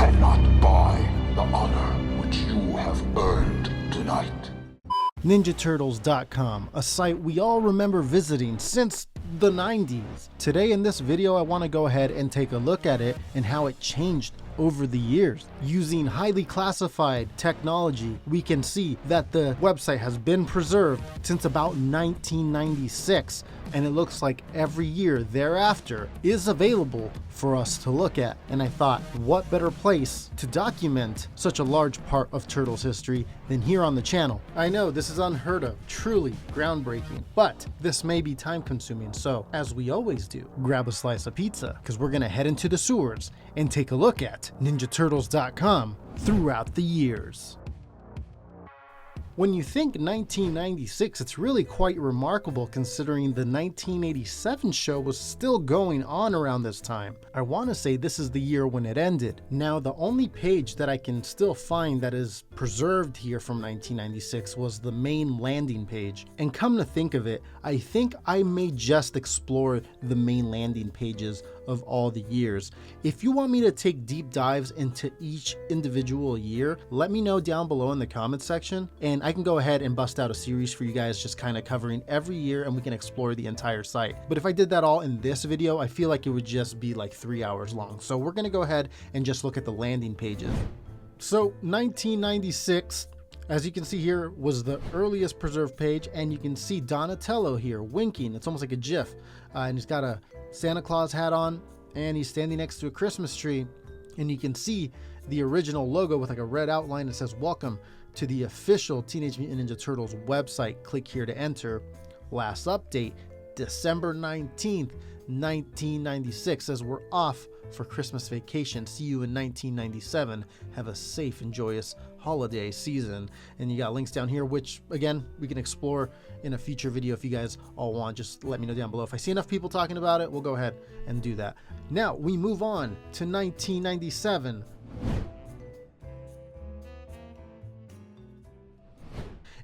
cannot buy the honor which you have earned tonight. NinjaTurtles.com, a site we all remember visiting since the 90s. Today in this video, I want to go ahead and take a look at it and how it changed over the years. Using highly classified technology, we can see that the website has been preserved since about 1996, and it looks like every year thereafter is available for us to look at. And I thought, what better place to document such a large part of Turtles history than here on the channel? I know this is unheard of, truly groundbreaking, but this may be time consuming. So as we always do, grab a slice of pizza, because we're gonna head into the sewers and take a look at NinjaTurtles.com throughout the years. When you think 1996, it's really quite remarkable considering the 1987 show was still going on around this time. I want to say this is the year when it ended. Now, the only page that I can still find that is preserved here from 1996 was the main landing page. And come to think of it, I think I may just explore the main landing pages of all the years. If you want me to take deep dives into each individual year, let me know down below in the comment section, and I can go ahead and bust out a series for you guys just kind of covering every year, and we can explore the entire site. But if I did that all in this video, I feel like it would just be like 3 hours long. So we're gonna go ahead and just look at the landing pages. So 1996, as you can see here, was the earliest preserved page, and you can see Donatello here winking. It's almost like a GIF, and he's got a Santa Claus hat on, and he's standing next to a Christmas tree, and you can see the original logo with like a red outline that says welcome to the official Teenage Mutant Ninja Turtles website. Click here to enter. Last update, December 19th, 1996, says we're off for Christmas vacation. See you in 1997. Have a safe and joyous holiday season. And you got links down here, which again, we can explore in a future video if you guys all want. Just let me know down below. If I see enough people talking about it, we'll go ahead and do that. Now we move on to 1997.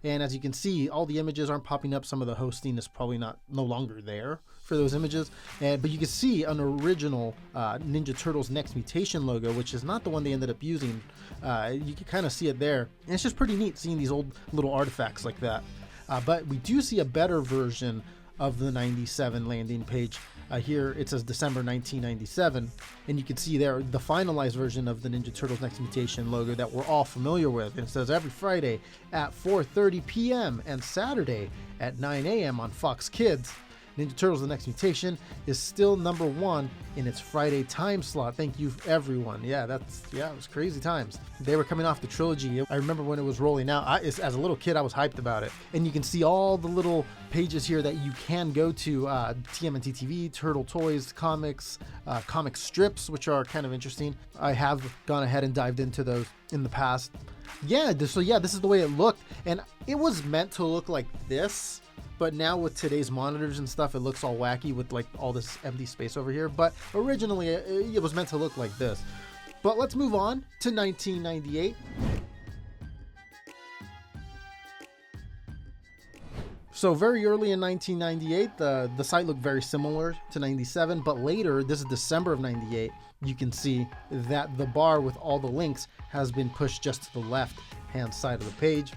And as you can see, all the images aren't popping up. Some of the hosting is probably no longer there for those images. But you can see an original Ninja Turtles Next Mutation logo, which is not the one they ended up using. You can kind of see it there. And it's just pretty neat seeing these old little artifacts like that. But we do see a better version of the 97 landing page. Here it says December 1997, and you can see there the finalized version of the Ninja Turtles Next Mutation logo that we're all familiar with. And it says every Friday at 4:30 p.m. and Saturday at 9 a.m. on Fox Kids. Ninja Turtles The Next Mutation is still #1 in its Friday time slot. Thank you everyone. Yeah, it was crazy times. They were coming off the trilogy. I remember when it was rolling out. As a little kid, I was hyped about it. And you can see all the little pages here that you can go to. TMNT TV, Turtle Toys, comics, comic strips, which are kind of interesting. I have gone ahead and dived into those in the past. This is the way it looked. And it was meant to look like this. But now with today's monitors and stuff, it looks all wacky with like all this empty space over here. But originally it was meant to look like this. But let's move on to 1998. So very early in 1998, the site looked very similar to 97, but later, this is December of 98, you can see that the bar with all the links has been pushed just to the left hand side of the page.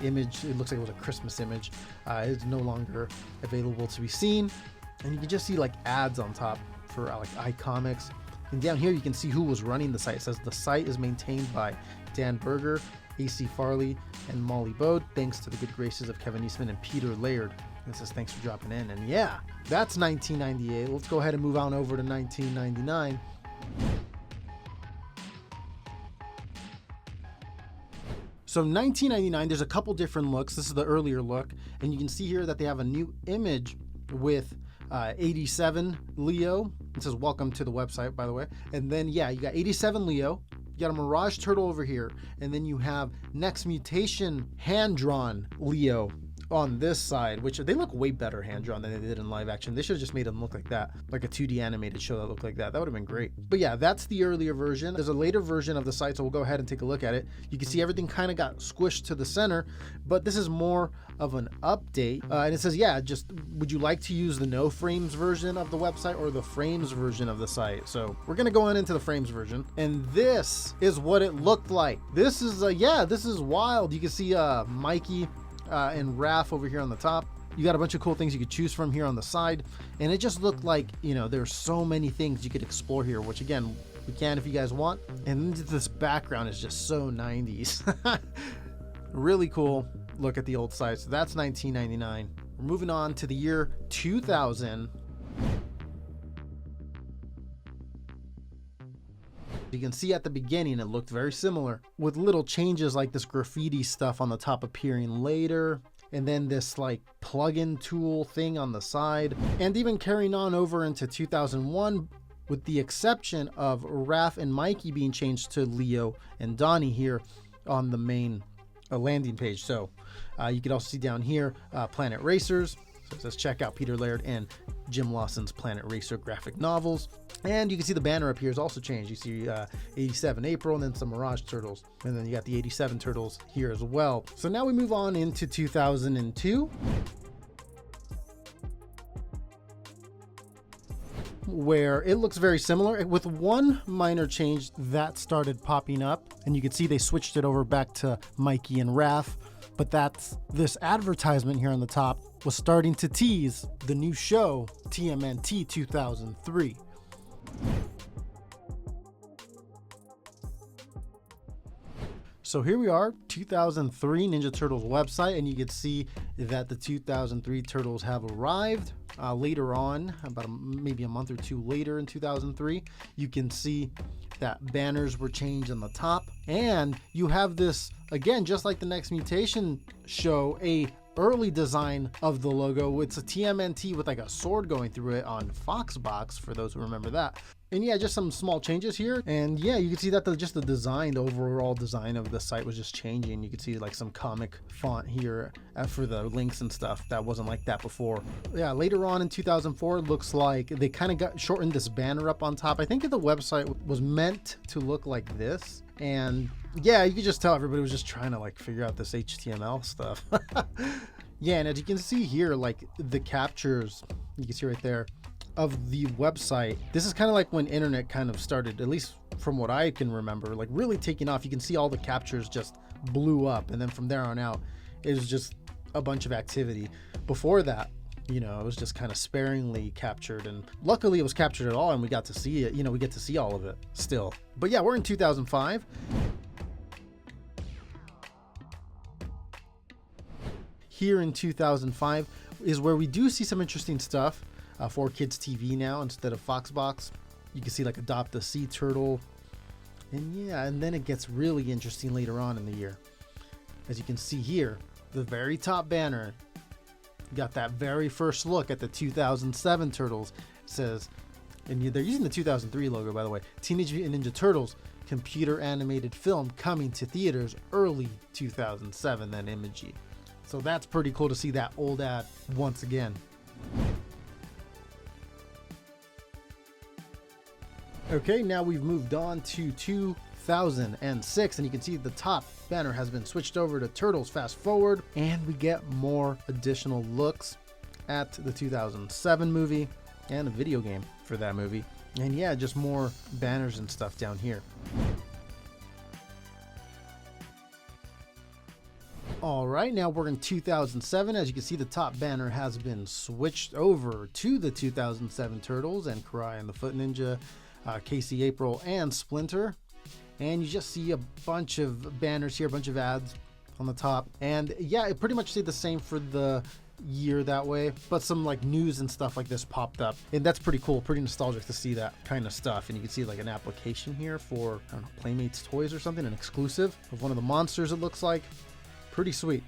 Image, it looks like it was a Christmas image. It's no longer available to be seen, and you can just see like ads on top for like iComics. And down here you can see who was running the site. It says the site is maintained by Dan Berger, AC Farley, and Molly Bode, thanks to the good graces of Kevin Eastman and Peter Laird. And it says thanks for dropping in. And yeah, that's 1998. Let's go ahead and move on over to 1999. So 1999, there's a couple different looks. This is the earlier look, and you can see here that they have a new image with 87 Leo. It says welcome to the website, by the way. And then yeah, you got 87 Leo, you got a Mirage Turtle over here, and then you have Next Mutation hand-drawn Leo on this side, which they look way better hand drawn than they did in live action. They should have just made them look like that, like a 2D animated show that looked like that. That would have been great. But yeah, that's the earlier version. There's a later version of the site, so we'll go ahead and take a look at it. You can see everything kind of got squished to the center, but this is more of an update. And it says, yeah, just would you like to use the no frames version of the website or the frames version of the site? So we're gonna go on into the frames version, and this is what it looked like. This is this is wild. You can see Mikey and Raph over here on the top. You got a bunch of cool things you could choose from here on the side, and it just looked like, you know, there's so many things you could explore here, which again, we can if you guys want. And this background is just so 90s. Really cool look at the old site. So that's 1999. We're moving on to the year 2000. You can see at the beginning it looked very similar, with little changes like this graffiti stuff on the top appearing later, and then this like plug-in tool thing on the side, and even carrying on over into 2001, with the exception of Raph and Mikey being changed to Leo and Donnie here on the main landing page. So you can also see down here Planet Racers. So it says check out Peter Laird and Jim Lawson's Planet Racer graphic novels. And you can see the banner up here is also changed. You see 87 April and then some Mirage Turtles. And then you got the 87 Turtles here as well. So now we move on into 2002. Where it looks very similar, with one minor change that started popping up. And you can see they switched it over back to Mikey and Raph. But that's this advertisement here on the top was starting to tease the new show, Tmnt 2003. So here we are, 2003 Ninja Turtles website, and you can see that the 2003 Turtles have arrived. Later on, about maybe a month or two later in 2003, you can see that banners were changed on the top, and you have this, again, just like the Next Mutation show, a early design of the logo. It's a TMNT with like a sword going through it on Foxbox, for those who remember that. And yeah, just some small changes here. And yeah, you can see that just the design, the overall design of the site was just changing. You can see like some comic font here for the links and stuff that wasn't like that before. Yeah, later on in 2004, it looks like they kind of got shortened this banner up on top. I think the website was meant to look like this. And yeah, you could just tell everybody was just trying to like figure out this HTML stuff. Yeah, and as you can see here, like the captures, you can see right there, of the website. This is kind of like when internet kind of started, at least from what I can remember, like really taking off. You can see all the captures just blew up, and then from there on out, it was just a bunch of activity. Before that, you know, it was just kind of sparingly captured, and luckily it was captured at all, and we got to see it. You know, we get to see all of it still. But yeah, we're in 2005. Here in 2005 is where we do see some interesting stuff for kids TV now instead of Foxbox. You can see like Adopt a Sea Turtle, and yeah, and then it gets really interesting later on in the year. As you can see here, the very top banner got that very first look at the 2007 Turtles. It says, and they're using the 2003 logo, by the way, Teenage Mutant Ninja Turtles computer animated film coming to theaters early 2007, that emoji. So that's pretty cool to see that old ad once again. Okay, now we've moved on to 2006, and you can see the top banner has been switched over to Turtles Fast Forward, and we get more additional looks at the 2007 movie and a video game for that movie. And yeah, just more banners and stuff down here. All right, now we're in 2007. As you can see, the top banner has been switched over to the 2007 Turtles and Karai and the Foot Ninja, Casey April, and Splinter. And you just see a bunch of banners here, a bunch of ads on the top. And yeah, it pretty much stayed the same for the year that way, but some like news and stuff like this popped up, and that's pretty cool, pretty nostalgic to see that kind of stuff. And you can see like an application here for, I don't know, Playmates toys or something, an exclusive of one of the monsters, it looks like. Pretty sweet.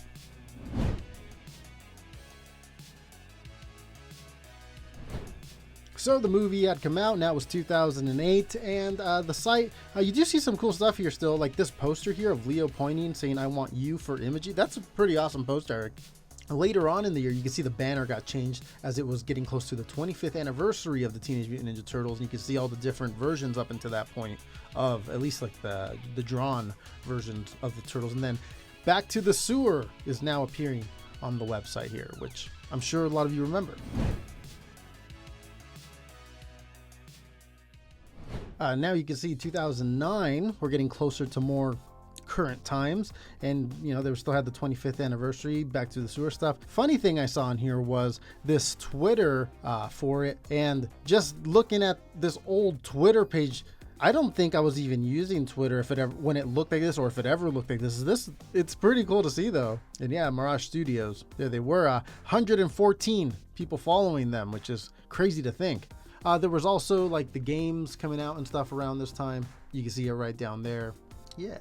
So the movie had come out, now it was 2008, and the site, you do see some cool stuff here still, like this poster here of Leo pointing saying, "I want you" for Imagi. That's a pretty awesome poster, Eric. Later on in the year, you can see the banner got changed as it was getting close to the 25th anniversary of the Teenage Mutant Ninja Turtles. And you can see all the different versions up until that point of at least like the drawn versions of the Turtles. And then Back to the Sewer is now appearing on the website here, which I'm sure a lot of you remember. Now you can see 2009, we're getting closer to more current times, and you know, they still had the 25th anniversary Back to the Sewer stuff. Funny thing I saw in here was this Twitter for it, and just looking at this old Twitter page, I don't think I was even using Twitter if it ever, when it looked like this, or if it ever looked like this. It's pretty cool to see though. And yeah, Mirage Studios, there they were, 114 people following them, which is crazy to think. There was also like the games coming out and stuff around this time. You can see it right down there. Yeah,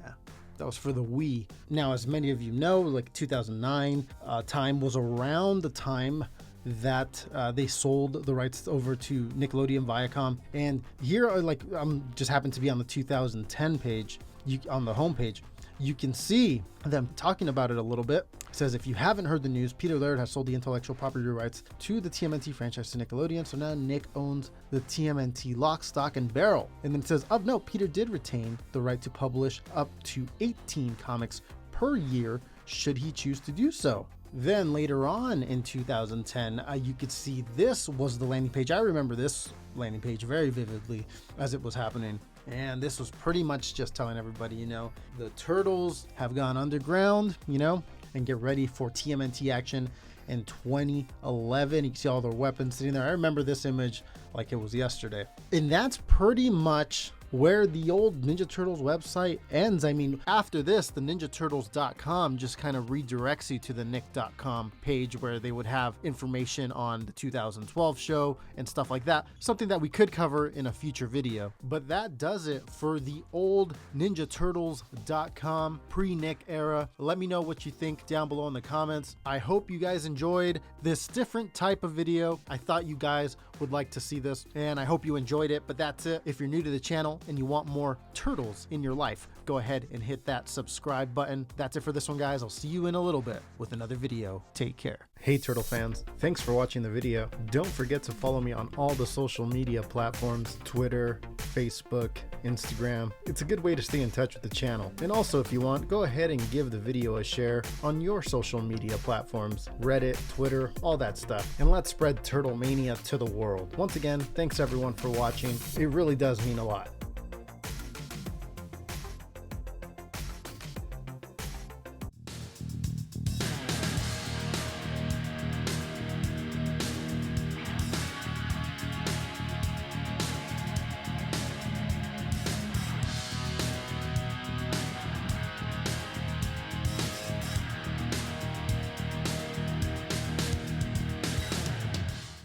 that was for the Wii. Now, as many of you know, like 2009 time was around the time that they sold the rights over to Nickelodeon Viacom. And here, like, I'm just happened to be on the 2010 page, on the homepage. You can see them talking about it a little bit. It says, if you haven't heard the news, Peter Laird has sold the intellectual property rights to the TMNT franchise to Nickelodeon. So now Nick owns the TMNT lock, stock, and barrel. And then it says, of note, Peter did retain the right to publish up to 18 comics per year should he choose to do so. Then later on in 2010, you could see this was the landing page. I remember this landing page very vividly as it was happening. And this was pretty much just telling everybody, you know, the Turtles have gone underground, you know, and get ready for TMNT action in 2011. You can see all their weapons sitting there. I remember this image like it was yesterday. And that's pretty much where the old Ninja Turtles website ends. I mean, after this, the ninjaturtles.com just kind of redirects you to the nick.com page where they would have information on the 2012 show and stuff like that. Something that we could cover in a future video. But that does it for the old ninjaturtles.com pre-Nick era. Let me know what you think down below in the comments. I hope you guys enjoyed this different type of video. I thought you guys would like to see this, and I hope you enjoyed it. But that's it. If you're new to the channel and you want more turtles in your life, go ahead and hit that subscribe button. That's it for this one, guys. I'll see you in a little bit with another video. Take care. Hey Turtle fans, thanks for watching the video. Don't forget to follow me on all the social media platforms, Twitter, Facebook, Instagram. It's a good way to stay in touch with the channel. And also, if you want, go ahead and give the video a share on your social media platforms, Reddit, Twitter, all that stuff. And let's spread Turtle Mania to the world. Once again, thanks everyone for watching. It really does mean a lot.